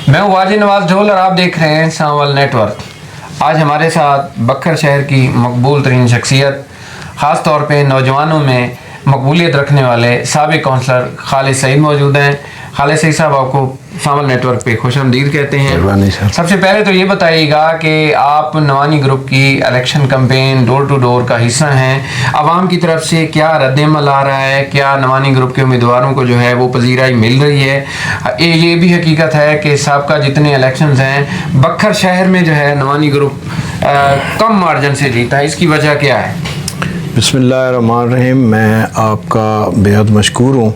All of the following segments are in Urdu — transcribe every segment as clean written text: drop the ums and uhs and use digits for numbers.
میں ہوں واجد نواز ڈھول اور آپ دیکھ رہے ہیں سانول نیٹ ورک۔ آج ہمارے ساتھ بکھر شہر کی مقبول ترین شخصیت، خاص طور پہ نوجوانوں میں مقبولیت رکھنے والے سابق کونسلر خالد سعید موجود ہیں۔ خالد سعید صاحب آپ کو سانول نیٹ ورک پہ خوش آمدید کہتے ہیں۔ سب سے پہلے تو یہ بتائیے گا کہ آپ نوانی گروپ کی election campaign door to door کا حصہ ہیں، عوام کی طرف سے کیا رد عمل آ رہا ہے؟ کیا نوانی گروپ کے امیدواروں کو جو ہے وہ پذیرائی مل رہی ہے؟ یہ بھی حقیقت ہے کہ سابقہ جتنے الیکشنز ہیں بکھر شہر میں جو ہے نوانی گروپ کم مارجن سے جیتا ہے، اس کی وجہ کیا ہے؟ بسم اللہ الرحمن الرحیم۔ میں آپ کا بےحد مشکور ہوں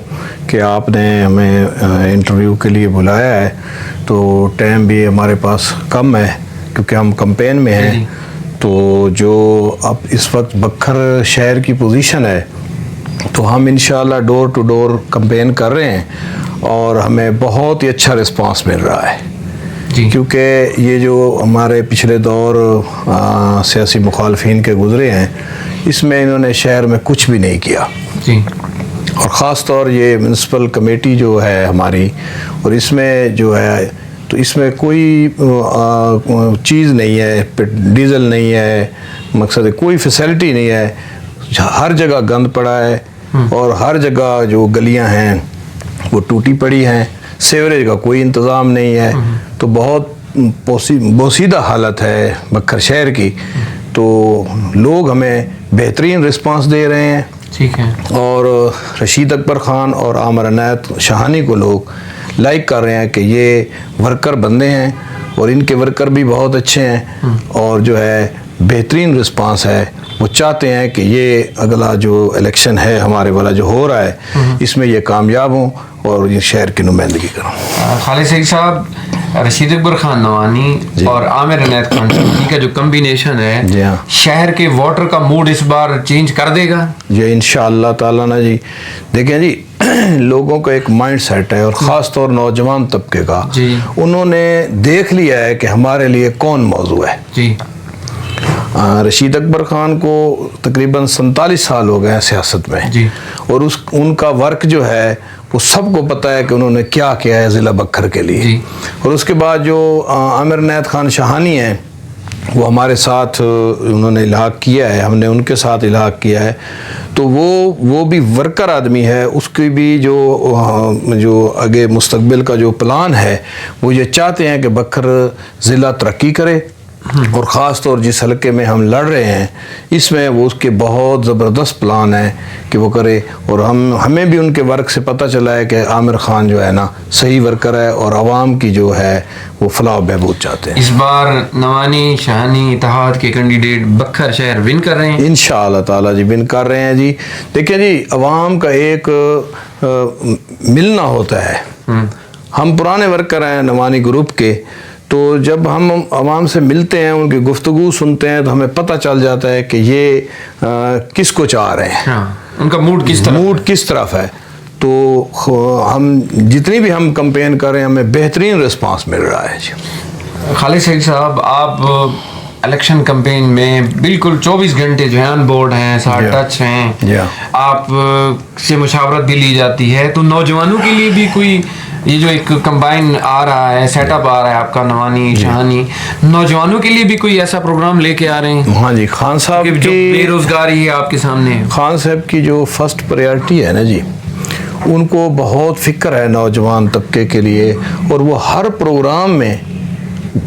کہ آپ نے ہمیں انٹرویو کے لیے بلایا ہے، تو ٹائم بھی ہمارے پاس کم ہے کیونکہ ہم کمپین میں ہیں۔ تو جو اب اس وقت بکھر شہر کی پوزیشن ہے تو ہم انشاءاللہ ڈور ٹو ڈور کمپین کر رہے ہیں اور ہمیں بہت ہی اچھا رسپانس مل رہا ہے، کیونکہ یہ جو ہمارے پچھلے دور سیاسی مخالفین کے گزرے ہیں اس میں انہوں نے شہر میں کچھ بھی نہیں کیا، اور خاص طور یہ میونسپل کمیٹی جو ہے ہماری، اور اس میں جو ہے تو اس میں کوئی چیز نہیں ہے، ڈیزل نہیں ہے، مقصد ہے کوئی فیسلٹی نہیں ہے، ہر جگہ گند پڑا ہے اور ہر جگہ جو گلیاں ہیں وہ ٹوٹی پڑی ہیں، سیوریج کا کوئی انتظام نہیں ہے، تو بہت بوسیدہ حالت ہے بکھر شہر کی۔ تو لوگ ہمیں بہترین رسپانس دے رہے ہیں، ٹھیک ہے، اور رشید اکبر خان اور عامر عنایت شاہانی کو لوگ لائک کر رہے ہیں کہ یہ ورکر بندے ہیں اور ان کے ورکر بھی بہت اچھے ہیں، اور جو ہے بہترین رسپانس ہے۔ وہ چاہتے ہیں کہ یہ اگلا جو الیکشن ہے ہمارے والا جو ہو رہا ہے اس میں یہ کامیاب ہوں اور یہ شہر کی نمائندگی کروں۔ خالد سعید صاحب، رشید اکبر خان نوانی اور عامر عنایت خان شاہانی کا جو کمبینیشن ہے شہر کے ووٹر کا موڈ اس بار چینج کر دے گا؟ جی انشاءاللہ تعالیٰ نا جی، دیکھیں جی لوگوں کا ایک مائنڈ سیٹ ہے اور خاص طور نوجوان طبقے کا، انہوں نے دیکھ لیا ہے کہ ہمارے لیے کون موضوع ہے۔ جی رشید اکبر خان کو تقریباً 47 سال ہو گئے ہیں سیاست میں، اور ان کا ورک جو ہے وہ سب کو پتہ ہے کہ انہوں نے کیا کیا ہے ضلع بکھر کے لیے۔ اور اس کے بعد جو عامر عنایت خان شاہانی ہیں وہ ہمارے ساتھ انہوں نے الحاق کیا ہے، ہم نے ان کے ساتھ الحاق کیا ہے، تو وہ بھی ورکر آدمی ہے، اس کی بھی جو آگے مستقبل کا جو پلان ہے وہ یہ چاہتے ہیں کہ بکھر ضلع ترقی کرے، اور خاص طور جس حلقے میں ہم لڑ رہے ہیں اس میں وہ اس کے بہت زبردست پلان ہے کہ وہ کرے، اور ہمیں بھی ان کے ورک سے پتہ چلا ہے کہ عامر خان جو ہے نا صحیح ورکر ہے اور عوام کی جو ہے وہ فلاح و بہبود چاہتے ہیں۔ اس بار نوانی شاہانی اتحاد کے کینڈیڈیٹ بکھر شہر ون کر رہے ہیں انشاءاللہ تعالیٰ جی، ون کر رہے ہیں جی۔ دیکھیں جی عوام کا ایک ملنا ہوتا ہے، ہم پرانے ورکر ہیں نوانی گروپ کے، تو جب ہم عوام سے ملتے ہیں ان کی گفتگو سنتے ہیں تو ہمیں پتہ چل جاتا ہے کہ یہ کس کو چاہ رہے ہیں، ان کا موڈ کس طرف ہے۔ تو ہم جتنی بھی ہم کمپین کر رہے ہیں ہمیں بہترین رسپانس مل رہا ہے جی۔ خالد سعید صاحب، آپ الیکشن کمپین میں بالکل 24 گھنٹے جو ہے آن بورڈ ہیں، ساتھ ٹچ ہیں، آپ سے مشاورت بھی لی جاتی ہے، تو نوجوانوں کے لیے بھی کوئی یہ جو ایک کمبائن آ رہا ہے، سیٹ اپ آ رہا ہے آپ کا نوانی شاہانی، نوجوانوں کے لیے بھی کوئی ایسا پروگرام لے کے آ رہے ہیں؟ ہاں جی، خان صاحب جو بے روزگاری ہے آپ کے سامنے، خان صاحب کی جو فرسٹ پریارٹی ہے نا جی، ان کو بہت فکر ہے نوجوان طبقے کے لیے، اور وہ ہر پروگرام میں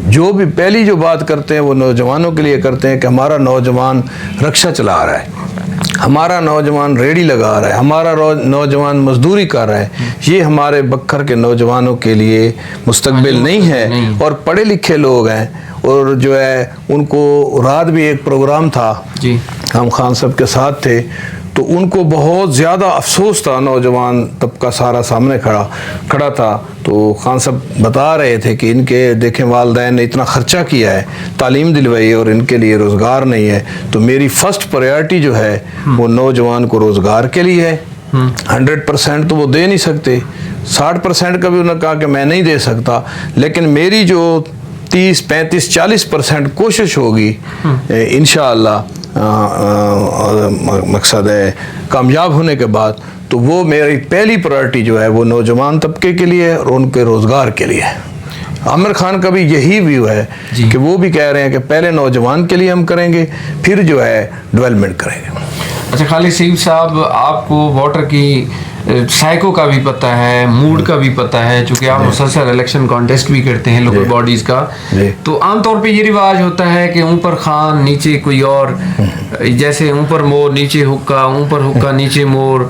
جو بھی پہلی جو بات کرتے ہیں وہ نوجوانوں کے لیے کرتے ہیں کہ ہمارا نوجوان رکشہ چلا رہا ہے، ہمارا نوجوان ریڑھی لگا رہا ہے، ہمارا نوجوان مزدوری کر رہا ہے، یہ ہمارے بکھر کے نوجوانوں کے لیے مستقبل نہیں ہے، اور پڑھے لکھے لوگ ہیں، اور جو ہے ان کو رات بھی ایک پروگرام تھا ہم خان صاحب کے ساتھ تھے، تو ان کو بہت زیادہ افسوس تھا، نوجوان طبقہ سارا سامنے کھڑا تھا، تو خان صاحب بتا رہے تھے کہ ان کے دیکھیں والدین نے اتنا خرچہ کیا ہے، تعلیم دلوائی اور ان کے لیے روزگار نہیں ہے، تو میری فرسٹ پریارٹی جو ہے وہ نوجوان کو روزگار کے لیے ہے۔ 100% تو وہ دے نہیں سکتے، 60% کا بھی انہوں نے کہا کہ میں نہیں دے سکتا، لیکن میری جو 30 35 40% کوشش ہوگی انشاءاللہ مقصد ہے کامیاب ہونے کے بعد، تو وہ میری پہلی پرائرٹی جو ہے وہ نوجوان طبقے کے لیے اور ان کے روزگار کے لیے ہے۔ عامر خان کا بھی یہی ویو ہے کہ وہ بھی کہہ رہے ہیں کہ پہلے نوجوان کے لیے ہم کریں گے، پھر جو ہے ڈیولپمنٹ کریں گے۔ اچھا خالد سعید صاحب، آپ کو واٹر کی سائیکو کا بھی پتہ ہے، موڈ کا بھی پتہ ہے، چونکہ آپ مسلسل الیکشن کانٹیسٹ بھی کرتے ہیں لوکل باڈیز کا، تو عام طور پہ یہ رواج ہوتا ہے کہ اوپر خان نیچے کوئی اور، جیسے اوپر مور نیچے حکا، اوپر حکا نیچے مور،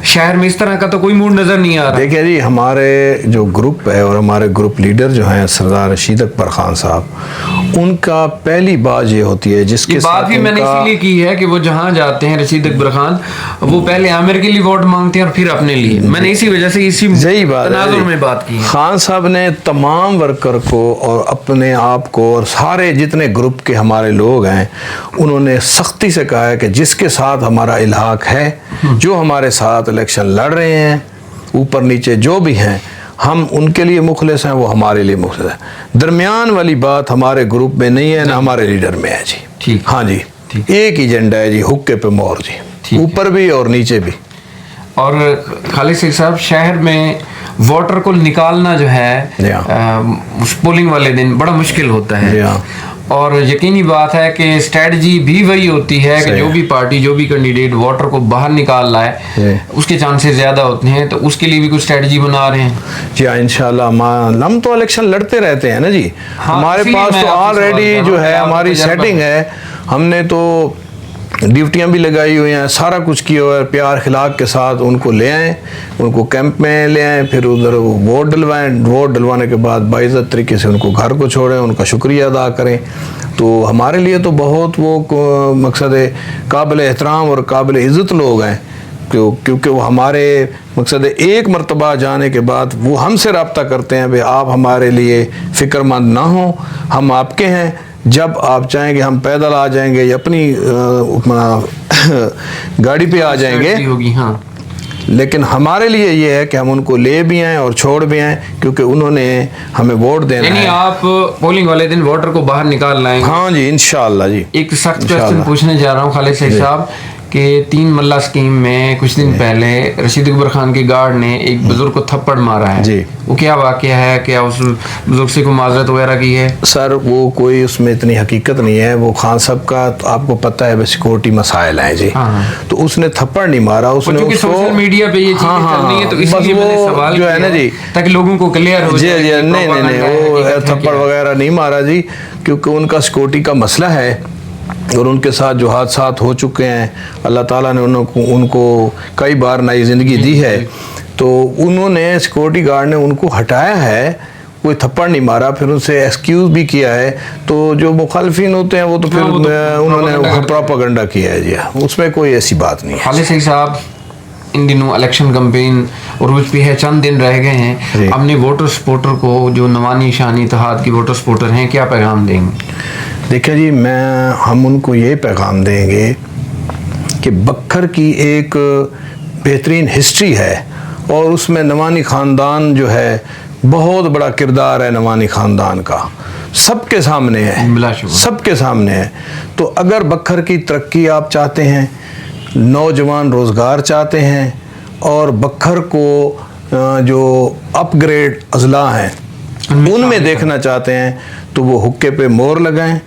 شہر میں اس طرح کا تو کوئی موڈ نظر نہیں آ رہا۔ دیکھیں جی، ہمارے جو گروپ ہے اور ہمارے گروپ لیڈر جو ہیں سردار رشید اکبر خان صاحب، ان کا پہلی بات یہ ہوتی ہے جس کے بات بھی میں نے اسی لیے کی ہے کہ وہ جہاں جاتے ہیں رشید اکبر خان، وہ پہلے عامر کے لیے ووٹ مانگتے ہیں اور پھر اپنے لیے، میں نے اسی وجہ سے اسی تناظر میں بات کی ہے۔ خان صاحب نے تمام ورکر کو اور اپنے آپ کو اور سارے جتنے گروپ کے ہمارے لوگ ہیں، انہوں نے سختی سے کہا ہے کہ جس کے ساتھ ہمارا الحاق ہے، جو ہمارے ساتھ الیکشن لڑ رہے ہیں، اوپر نیچے جو بھی ہیں، ہم ان کے لیے مخلص ہیں، وہ ہمارے لیے مخلص ہیں۔ درمیان والی بات ہمارے گروپ میں نہیں ہے، نہ ہمارے لیڈر میں ہے جی۔ ہاں جی، ایک ایجنڈا ہے جی، حکے پہ مور جی، اوپر بھی اور نیچے بھی۔ اور خالد سعید صاحب، شہر میں ووٹر کو نکالنا جو ہے پولنگ والے دن بڑا مشکل ہوتا ہے، اور یقینی بات ہے کہ اسٹریٹجی بھی وہی ہوتی ہے کہ جو بھی پارٹی، جو بھی کینڈیڈیٹ ووٹر کو باہر نکال رہا ہے، اس کے چانسز زیادہ ہوتے ہیں، تو اس کے لیے بھی کوئی اسٹریٹجی بنا رہے ہیں؟ جی ہاں، انشاءاللہ ہم تو الیکشن لڑتے رہتے ہیں نا جی، ہمارے پاس تو آلریڈی جو ہے ہماری سیٹنگ ہے، ہم نے تو ڈیوٹیاں بھی لگائی ہوئی ہیں، سارا کچھ کیا ہوا ہے، پیار اخلاق کے ساتھ ان کو لے آئیں، ان کو کیمپ میں لے آئیں، پھر ادھر ووٹ ڈلوائیں، ووٹ ڈلوانے کے بعد باعزت طریقے سے ان کو گھر کو چھوڑیں، ان کا شکریہ ادا کریں۔ تو ہمارے لیے تو بہت وہ مقصد ہے قابل احترام اور قابل عزت لوگ ہیں، کیونکہ وہ ہمارے مقصد ایک مرتبہ جانے کے بعد وہ ہم سے رابطہ کرتے ہیں، بھئی آپ ہمارے لیے فکر مند نہ ہوں، ہم آپ کے ہیں، جب آپ چاہیں گے ہم پیدل آ جائیں گے یا اپنی گاڑی پہ آ جائیں گے، لیکن ہمارے لیے یہ ہے کہ ہم ان کو لے بھی آئیں اور چھوڑ بھی آئیں، کیونکہ انہوں نے ہمیں ووٹ دینا ہے۔ یعنی آپ پولنگ والے دن ووٹر کو باہر نکال لائیں گے؟ ہاں جی، انشاءاللہ جی۔ ایک سخت کوسچن پوچھنے جا رہا ہوں خالد سعید صاحب کہ 3 ملہ اسکیم میں کچھ دن پہلے رشید اکبر خان کے گارڈ نے ایک بزرگ کو تھپڑ مارا ہے جی، وہ کیا واقعہ ہے؟ کیا اس بزرگ سے کوئی معذرت وغیرہ کی ہے؟ سر وہ کوئی اس میں اتنی حقیقت نہیں ہے، وہ خان صاحب کا آپ کو پتہ ہے سیکورٹی مسائل ہیں جی، تو اس نے تھپڑ نہیں مارا، اس نے سوشل میڈیا پہ یہ چیزیں چل رہی ہیں تو اس لیے میں نے سوال جو ہے نا جی، تاکہ لوگوں کو کلیئر ہو جائے۔ جی نہیں، وہ تھپڑ وغیرہ نہیں مارا جی، کیونکہ ان کا سیکورٹی کا مسئلہ ہے اور ان کے ساتھ جو حادثات ہو چکے ہیں، اللہ تعالیٰ نے ان کو کئی بار نئی زندگی دی ہے، تو انہوں نے سیکورٹی گارڈ نے ان کو ہٹایا ہے، کوئی تھپڑ نہیں مارا، پھر ان سے ایکسکیوز بھی کیا ہے، تو جو مخالفین ہوتے ہیں وہ تو پھر انہوں نے پروپیگنڈا کیا ہے جی، اس میں کوئی ایسی بات نہیں ہے۔ خالد سعید صاحب، ان دنوں الیکشن کمپین عروج پہ ہے، چند دن رہ گئے ہیں، اپنے ووٹر سپورٹر کو جو نوانی شانی اتحاد کی ووٹر سپورٹر ہیں، کیا پیغام دیں گے؟ دیکھیں جی، ہم ان کو یہ پیغام دیں گے کہ بکھر کی ایک بہترین ہسٹری ہے اور اس میں نوانی خاندان جو ہے بہت بڑا کردار ہے، نوانی خاندان کا سب کے سامنے ہے، سب کے سامنے ہے۔ تو اگر بکھر کی ترقی آپ چاہتے ہیں، نوجوان روزگار چاہتے ہیں اور بکھر کو جو اپ گریڈ اضلاع ہیں ان میں دیکھنا چاہتے ہیں، تو وہ حکے پہ مور لگائیں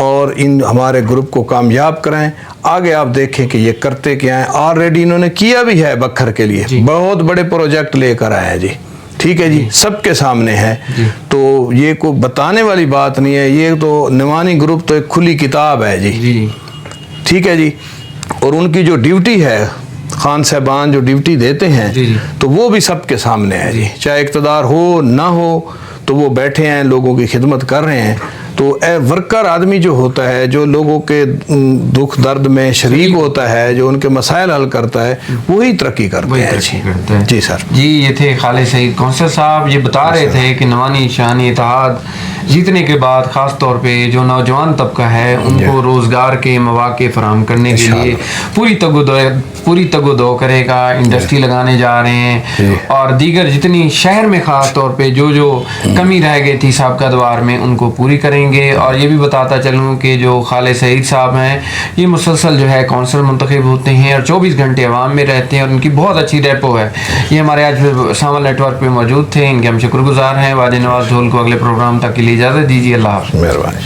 اور ان ہمارے گروپ کو کامیاب کرائیں۔ آگے آپ دیکھیں کہ یہ کرتے کیا ہیں، آلریڈی انہوں نے کیا بھی ہے بکھر کے لیے، بہت بڑے پروجیکٹ لے کر آئے ہیں جی، ٹھیک ہے جی، سب کے سامنے ہے، تو یہ کوئی بتانے والی بات نہیں ہے، یہ تو نوانی گروپ تو ایک کھلی کتاب ہے جی، ٹھیک ہے جی، اور ان کی جو ڈیوٹی ہے، خان صاحبان جو ڈیوٹی دیتے ہیں تو وہ بھی سب کے سامنے ہے جی، چاہے اقتدار ہو نہ ہو تو وہ بیٹھے ہیں، لوگوں کی خدمت کر رہے ہیں۔ تو ورکر آدمی جو ہوتا ہے، جو لوگوں کے دکھ درد میں شریک ہوتا ہے، جو ان کے مسائل حل کرتا ہے، وہی ترقی کرتے ہیں جی سر۔ جی، یہ تھے خالد سعید کونسل صاحب، یہ بتا رہے تھے کہ نوانی شانی اتحاد جیتنے کے بعد خاص طور پہ جو نوجوان طبقہ ہے ان کو روزگار کے مواقع فراہم کرنے کے لیے پوری تگ و دو کرے گا. انڈسٹری لگانے جا رہے ہیں اور دیگر جتنی شہر میں خاص طور پہ جو کمی رہ گئی تھی سابقہ ادوار میں ان کو پوری کریں گے. اور یہ بھی بتاتا چلوں کہ جو خالد سعید صاحب ہیں یہ مسلسل جو ہے کونسلر منتخب ہوتے ہیں اور 24 گھنٹے عوام میں رہتے ہیں اور ان کی بہت اچھی ریپو ہے. یہ ہمارے آج ساول نیٹ ورک پہ موجود تھے, ان کے ہم شکر گزار ہیں. واجد نواز ڈھول کو اگلے پروگرام تک کے لیے اجازت دیجیے. اللہ حافظ. مہربانی.